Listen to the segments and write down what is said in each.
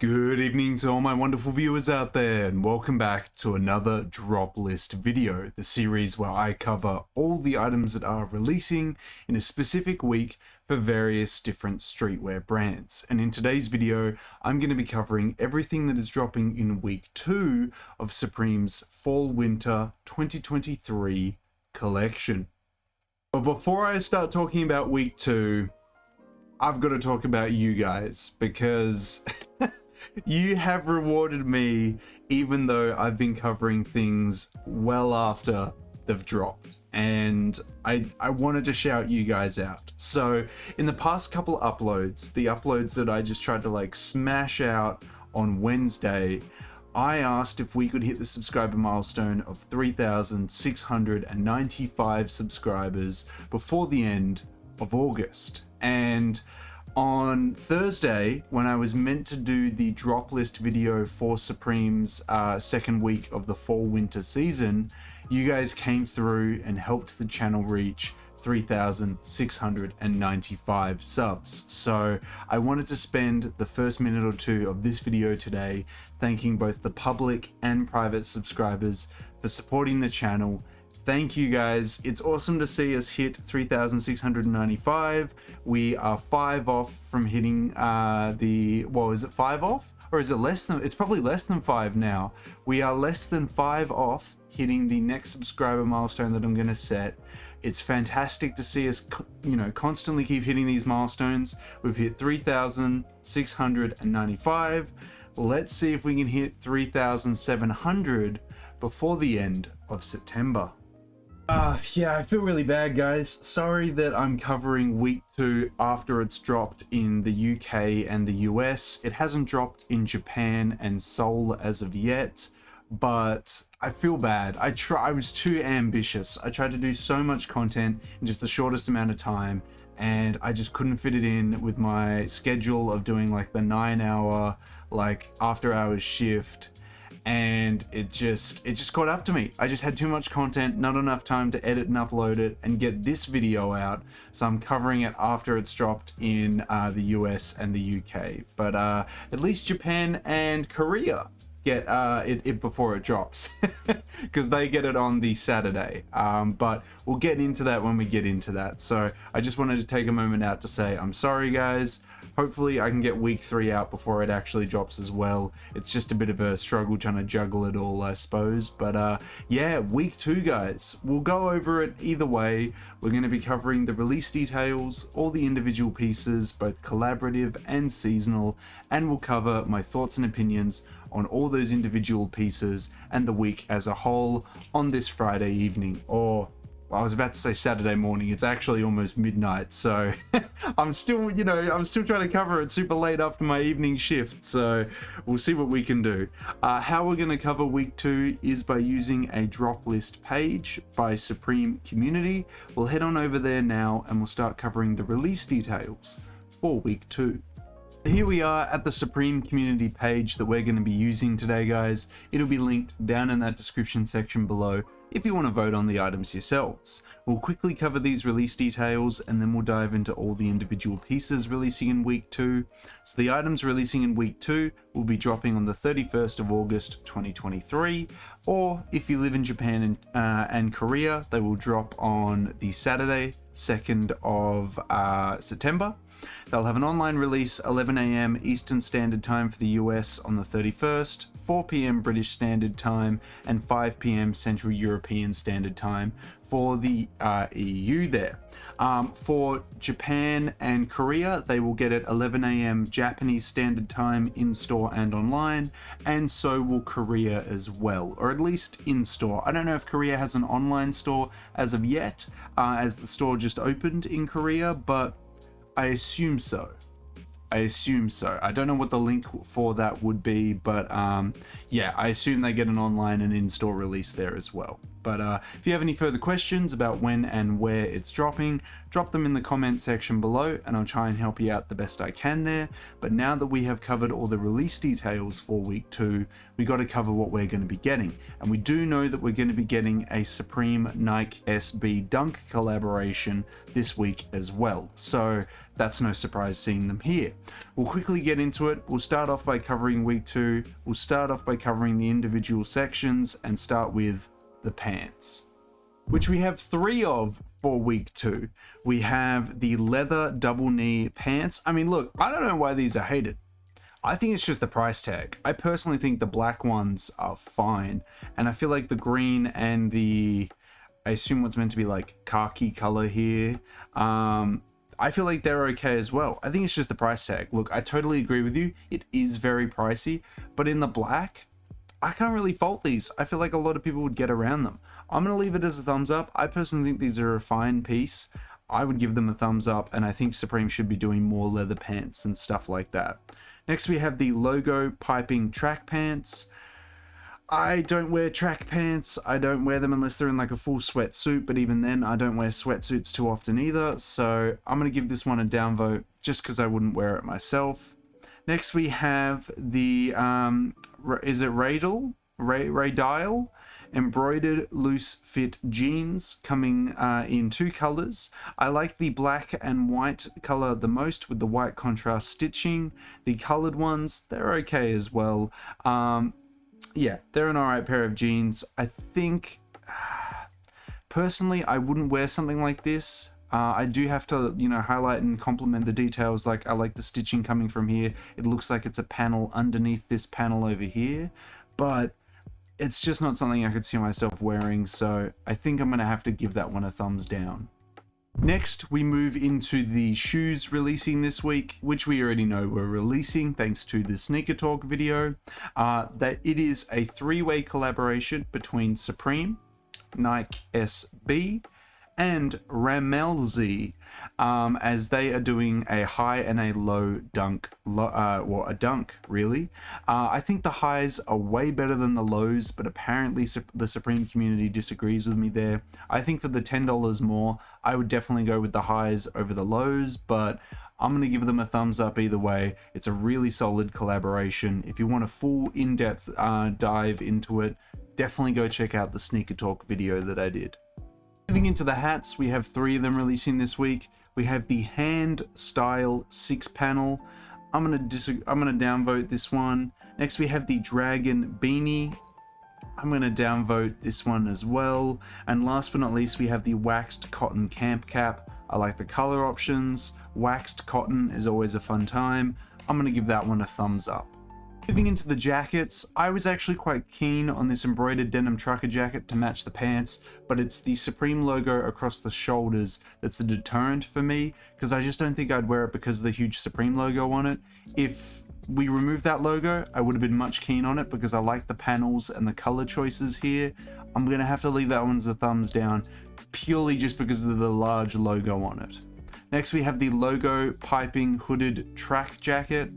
Good evening to all my wonderful viewers out there, and welcome back to another drop list video, the series where I cover all the items that are releasing in a specific week for various different streetwear brands. And in today's video, I'm going to be covering everything that is dropping in week 2 of Supreme's Fall/Winter 2023 collection. But before I start talking about week 2, I've got to talk about you guys, because you have rewarded me even though I've been covering things well after they've dropped, and I wanted to shout you guys out. So in the past couple uploads, the uploads that I just tried to smash out on Wednesday, I asked if we could hit the subscriber milestone of 3,695 subscribers before the end of August. And on Thursday, when I was meant to do the drop list video for Supreme's second week of the fall/winter season, you guys came through and helped the channel reach 3,695 subs. So I wanted to spend the first minute or two of this video today thanking both the public and private subscribers for supporting the channel. Thank you guys. It's awesome to see us hit 3,695. We are 5 off from hitting is it 5 off? Or is it less than? It's probably less than 5 now. We are less than 5 off hitting the next subscriber milestone that I'm going to set. It's fantastic to see us, constantly keep hitting these milestones. We've hit 3,695. Let's see if we can hit 3,700 before the end of September. Yeah, I feel really bad, guys. Sorry that I'm covering week 2 after it's dropped in the UK and the US. It hasn't dropped in Japan and Seoul as of yet, but I feel bad. I was too ambitious. I tried to do so much content in just the shortest amount of time, and I just couldn't fit it in with my schedule of doing the 9-hour after hours shift. And it just caught up to me. I just had too much content, not enough time to edit and upload it and get this video out. So I'm covering it after it's dropped in the US and the UK. But at least Japan and Korea get it before it drops, because they get it on the Saturday. But we'll get into that when we get into that. So I just wanted to take a moment out to say I'm sorry, guys. Hopefully I can get week 3 out before it actually drops as well. It's just a bit of a struggle trying to juggle it all, I suppose. But yeah, week 2, guys. We'll go over it either way. We're going to be covering the release details, all the individual pieces, both collaborative and seasonal, and we'll cover my thoughts and opinions on all those individual pieces and the week as a whole on this Friday evening, or I was about to say Saturday morning. It's actually almost midnight, so I'm still trying to cover it super late after my evening shift, so we'll see what we can do. How we're going to cover week 2 is by using a drop list page by Supreme Community. We'll head on over there now and we'll start covering the release details for week 2. Here we are at the Supreme Community page that we're going to be using today, guys. It'll be linked down in that description section below if you want to vote on the items yourselves. We'll quickly cover these release details and then we'll dive into all the individual pieces releasing in week 2. So the items releasing in week 2 will be dropping on the 31st of August 2023, or if you live in Japan and Korea, they will drop on the Saturday 2nd of September. They'll have an online release 11 AM Eastern Standard Time for the US on the 31st, 4 PM British Standard Time, and 5 PM Central European Standard Time for the EU there. For Japan and Korea, they will get it 11 AM Japanese Standard Time in store and online, and so will Korea as well, or at least in store. I don't know if Korea has an online store as of yet, as the store just opened in Korea, but I assume so. I don't know what the link for that would be, but yeah, I assume they get an online and in-store release there as well. But if you have any further questions about when and where it's dropping, drop them in the comment section below and I'll try and help you out the best I can there. But now that we have covered all the release details for week 2, we got to cover what we're going to be getting. And we do know that we're going to be getting a Supreme Nike SB Dunk collaboration this week as well. So that's no surprise seeing them here. We'll quickly get into it. We'll start off by covering week 2. We'll start off by covering the individual sections and start with the pants, which we have 3 of for week 2. We have the leather double knee pants. I mean, look, I don't know why these are hated. I think it's just the price tag. I personally think the black ones are fine, and I feel like the green and the, I assume what's meant to be like khaki color here, I feel like they're okay as well. I think it's just the price tag. Look, I totally agree with you. It is very pricey, but in the black, I can't really fault these. I feel like a lot of people would get around them. I'm going to leave it as a thumbs up. I personally think these are a fine piece. I would give them a thumbs up, and I think Supreme should be doing more leather pants and stuff like that. Next, we have the logo piping track pants. I don't wear track pants. I don't wear them unless they're in like a full sweatsuit, but even then, I don't wear sweatsuits too often either. So I'm going to give this one a downvote just because I wouldn't wear it myself. Next, we have the, is it Radial embroidered loose fit jeans coming in 2 colors. I like the black and white color the most with the white contrast stitching. The colored ones, they're okay as well. Yeah, they're an alright pair of jeans. I think, personally, I wouldn't wear something like this. I do have to, you know, highlight and compliment the details. Like, I like the stitching coming from here. It looks like it's a panel underneath this panel over here, but it's just not something I could see myself wearing, so I think I'm going to have to give that one a thumbs down. Next, we move into the shoes releasing this week, which we already know we're releasing thanks to the Sneaker Talk video. That it is a 3-way collaboration between Supreme, Nike SB, and Ramelzy, as they are doing a high and a low dunk, or a dunk really. I think the highs are way better than the lows, but apparently the Supreme community disagrees with me there. I think for the $10 more, I would definitely go with the highs over the lows, but I'm going to give them a thumbs up either way. It's a really solid collaboration. If you want a full in-depth dive into it, definitely go check out the Sneaker Talk video that I did. Moving into the hats, we have 3 of them releasing this week. We have the hand style 6-panel. I'm gonna downvote this one. Next, we have the dragon beanie. I'm gonna downvote this one as well. And last but not least, we have the waxed cotton camp cap. I like the color options. Waxed cotton is always a fun time. I'm gonna give that one a thumbs up. Moving into the jackets, I was actually quite keen on this embroidered denim trucker jacket to match the pants, but it's the Supreme logo across the shoulders that's a deterrent for me, because I just don't think I'd wear it because of the huge Supreme logo on it. If we removed that logo, I would have been much keen on it because I like the panels and the color choices here. I'm going to have to leave that one as a thumbs down, purely just because of the large logo on it. Next, we have the logo piping hooded track jacket.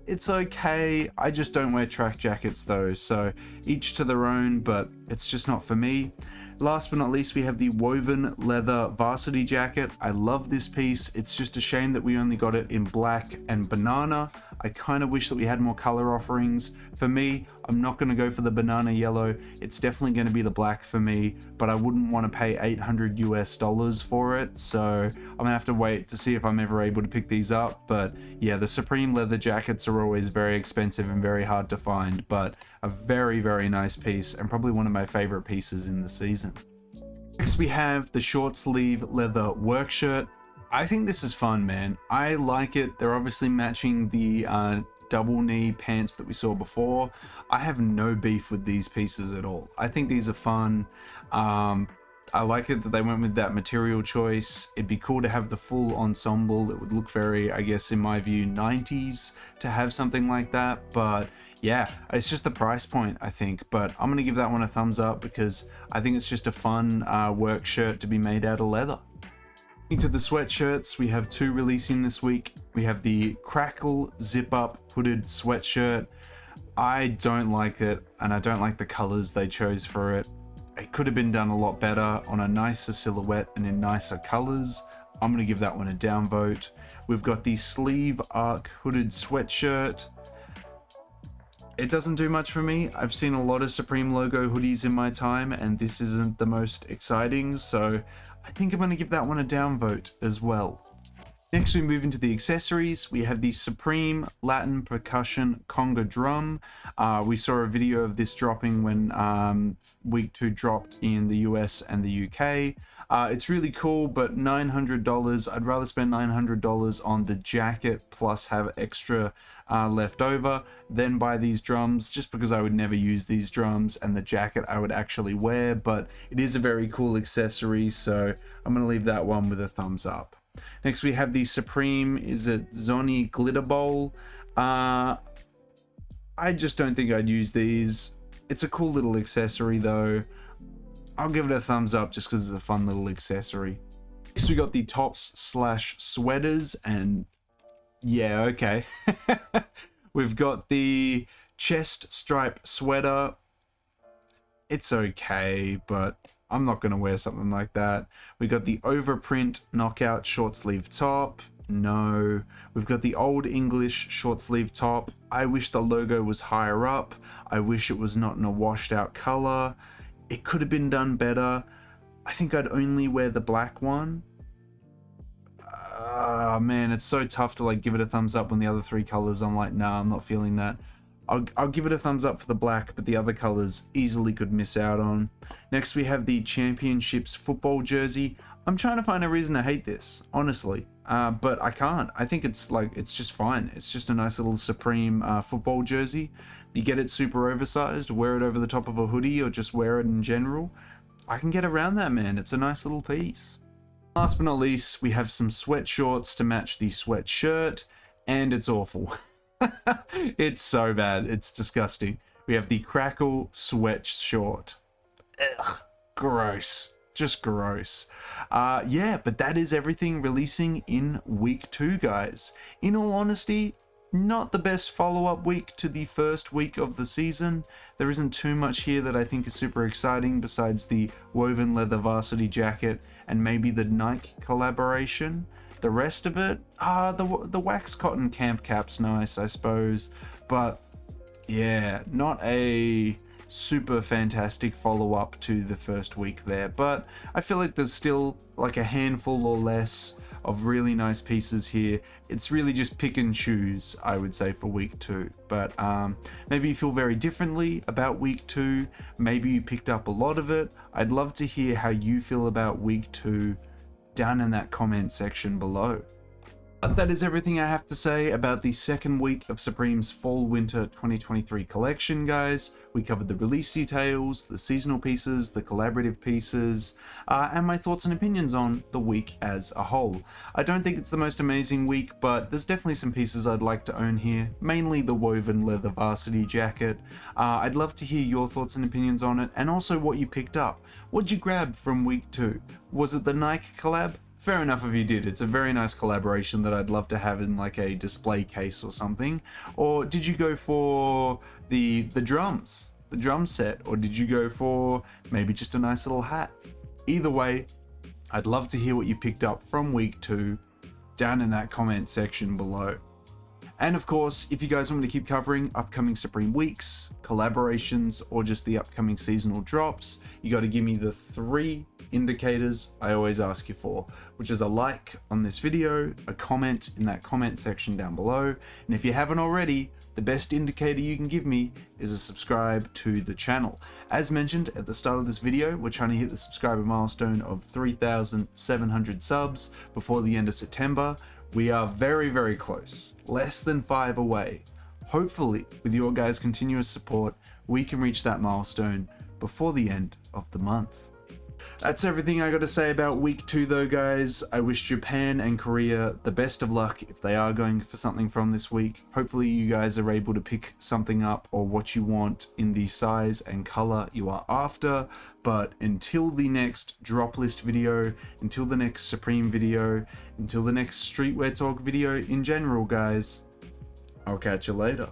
It's okay, I just don't wear track jackets though, so each to their own, but it's just not for me. Last but not least, we have the woven leather varsity jacket. I love this piece. It's just a shame that we only got it in black and banana. I kind of wish that we had more color offerings. For me, I'm not going to go for the banana yellow. It's definitely going to be the black for me, but I wouldn't want to pay $800 US for it. So I'm going to have to wait to see if I'm ever able to pick these up. But yeah, the Supreme leather jackets are always very expensive and very hard to find, but a very, very nice piece and probably one of my favorite pieces in the season. Next, we have the short sleeve leather work shirt. I think this is fun, man. I like it. They're obviously matching the double knee pants that we saw before. I have no beef with these pieces at all. I think these are fun. I like it that they went with that material choice. It'd be cool to have the full ensemble. It would look very, I guess, in my view, 90s to have something like that. But yeah, it's just the price point, I think. But I'm going to give that one a thumbs up because I think it's just a fun work shirt to be made out of leather. Into the sweatshirts, we have 2 releasing this week. We have the Crackle zip up hooded sweatshirt. I don't like it, and I don't like the colors they chose for it. It could have been done a lot better on a nicer silhouette and in nicer colors. I'm going to give that one a downvote. We've got the sleeve arc hooded sweatshirt. It doesn't do much for me. I've seen a lot of Supreme logo hoodies in my time, and this isn't the most exciting, so I think I'm going to give that one a downvote as well. Next we move into the accessories. We have the Supreme Latin Percussion Conga Drum. We saw a video of this dropping when week 2 dropped in the US and the UK. It's really cool, but $900. I'd rather spend $900 on the jacket plus have extra left over than buy these drums, just because I would never use these drums, and the jacket I would actually wear, but it is a very cool accessory, so I'm going to leave that one with a thumbs up. Next we have the Supreme, is it Zoni Glitter Bowl? I just don't think I'd use these. It's a cool little accessory though. I'll give it a thumbs up just because it's a fun little accessory. Next we got the tops slash sweaters, and yeah, okay. We've got the chest stripe sweater. It's okay, but I'm not going to wear something like that. We got the overprint knockout short sleeve top. No. We've got the Old English short sleeve top. I wish the logo was higher up. I wish it was not in a washed out color. It could have been done better. I think I'd only wear the black one. Man, it's so tough to like give it a thumbs up when the other 3 colors I'm like, nah, I'm not feeling that. I'll give it a thumbs up for the black, but the other colors easily could miss out on. Next we have the Championships football jersey. I'm trying to find a reason to hate this, honestly, but I can't. I think it's just fine. It's just a nice little Supreme football jersey. You get it super oversized, wear it over the top of a hoodie, or just wear it in general. I can get around that, man. It's a nice little piece. Last but not least, we have some sweat shorts to match the sweatshirt, and it's awful. It's so bad. It's disgusting. We have the Crackle sweatshort. Ugh, gross. Just gross. Yeah, but that is everything releasing in week 2, guys. In all honesty, not the best follow-up week to the first week of the season. There isn't too much here that I think is super exciting besides the woven leather varsity jacket and maybe the Nike collaboration. The rest of it, the wax cotton camp cap's nice, I suppose, but yeah, not a super fantastic follow-up to the first week there, but I feel like there's still like a handful or less of really nice pieces here. It's really just pick and choose, I would say, for week 2, but maybe you feel very differently about week 2, maybe you picked up a lot of it. I'd love to hear how you feel about week 2 down in that comment section below. But that is everything I have to say about the second week of Supreme's Fall/Winter 2023 collection, guys. We covered the release details, the seasonal pieces, the collaborative pieces, and my thoughts and opinions on the week as a whole. I don't think it's the most amazing week, but there's definitely some pieces I'd like to own here, mainly the woven leather varsity jacket. I'd love to hear your thoughts and opinions on it, and also what you picked up. What'd you grab from week 2? Was it the Nike collab? Fair enough if you did. It's a very nice collaboration that I'd love to have in like a display case or something. Or did you go for the drums, the drum set? Or did you go for maybe just a nice little hat? Either way, I'd love to hear what you picked up from week 2 down in that comment section below. And of course, if you guys want me to keep covering upcoming Supreme weeks, collaborations, or just the upcoming seasonal drops, you got to give me the 3 indicators I always ask you for, which is a like on this video, a comment in that comment section down below, and if you haven't already, the best indicator you can give me is a subscribe to the channel. As mentioned at the start of this video, we're trying to hit the subscriber milestone of 3,700 subs before the end of September. We are very, very close, less than 5 away. Hopefully, with your guys' continuous support, we can reach that milestone before the end of the month. That's everything I got to say about week 2 though, guys. I wish Japan and Korea the best of luck if they are going for something from this week. Hopefully you guys are able to pick something up or what you want in the size and color you are after. But until the next drop list video, until the next Supreme video, until the next streetwear talk video in general, guys, I'll catch you later.